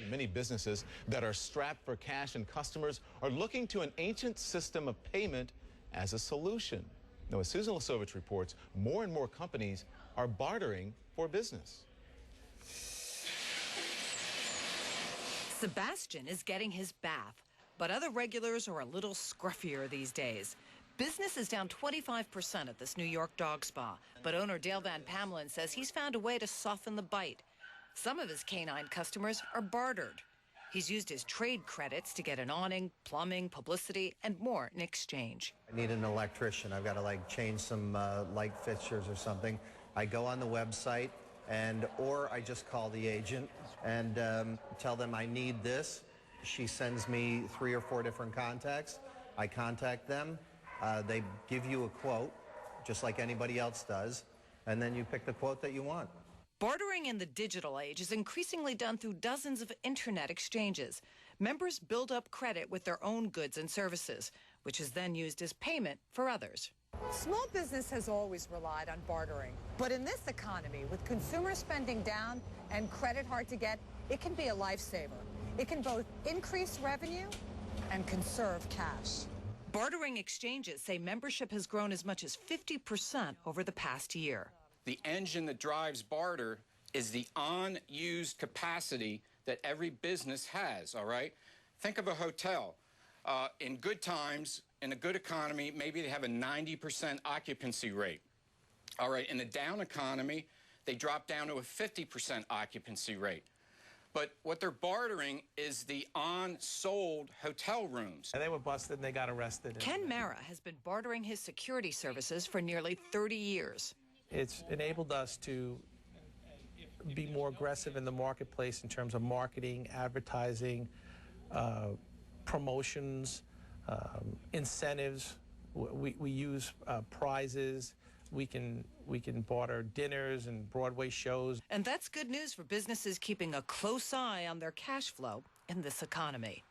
Many businesses that are strapped for cash and customers are looking to an ancient system of payment as a solution. Now, as Susan Lasovich reports, more and more companies are bartering for business. Sebastian is getting his bath, but other regulars are a little scruffier these days. Business is down 25% at this New York dog spa, but owner Dale Van Pamelen says he's found a way to soften the bite. Some of his canine customers are bartered. He's used his trade credits to get an awning, plumbing, publicity, and more in exchange. I need an electrician. I've got to change some light fixtures or something. I go on the website or I just call the agent and tell them I need this. She sends me 3 or 4 different contacts. I contact them. They give you a quote, just like anybody else does, and then you pick the quote that you want. Bartering in the digital age is increasingly done through dozens of internet exchanges. Members build up credit with their own goods and services, which is then used as payment for others. Small business has always relied on bartering, but in this economy, with consumer spending down and credit hard to get, it can be a lifesaver. It can both increase revenue and conserve cash. Bartering exchanges say membership has grown as much as 50% over the past year. The engine that drives barter is the unused capacity that every business has, all right? Think of a hotel. In good times, in a good economy, maybe they have a 90% occupancy rate. All right, in a down economy, they drop down to a 50% occupancy rate. But what they're bartering is the unsold hotel rooms. And they were busted and they got arrested. Ken Mara has been bartering his security services for nearly 30 years. It's enabled us to be more aggressive in the marketplace in terms of marketing, advertising, promotions, incentives. We use prizes. We can barter dinners and Broadway shows. And that's good news for businesses keeping a close eye on their cash flow in this economy.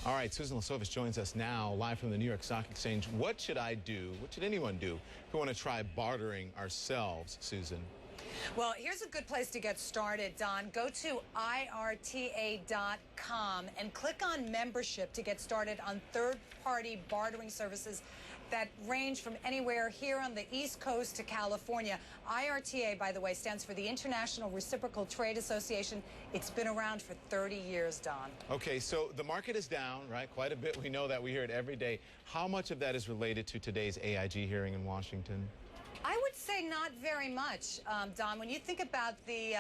All right, Susan Lasovich joins us now live from the New York Stock Exchange. What should I do? What should anyone do if we want to try bartering ourselves, Susan? Well, here's a good place to get started, Don. Go to IRTA.com and click on membership to get started on third-party bartering services that range from anywhere here on the East Coast to California. IRTA, by the way, stands for the International Reciprocal Trade Association. It's been around for 30 years, Don. Okay, so the market is down, right? Quite a bit. We know that. We hear it every day. How much of that is related to today's AIG hearing in Washington? I would say not very much, Don. When you think about the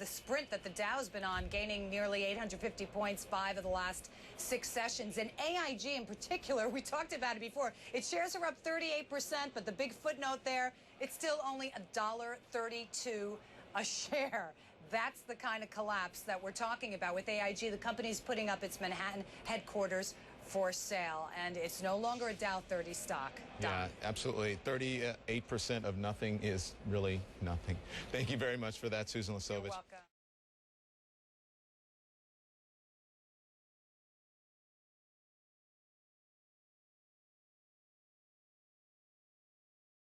sprint that the Dow's been on, gaining nearly 850 points 5 of the last 6 sessions, and AIG in particular, we talked about it before, its shares are up 38%, but the big footnote there, it's still only $1.32 a share. That's the kind of collapse that we're talking about with AIG. The company's putting up its Manhattan headquarters for sale, and it's no longer a Dow 30 stock. Yeah, absolutely. 38% of nothing is really nothing. Thank you very much for that, Susan Lasovich. You're welcome.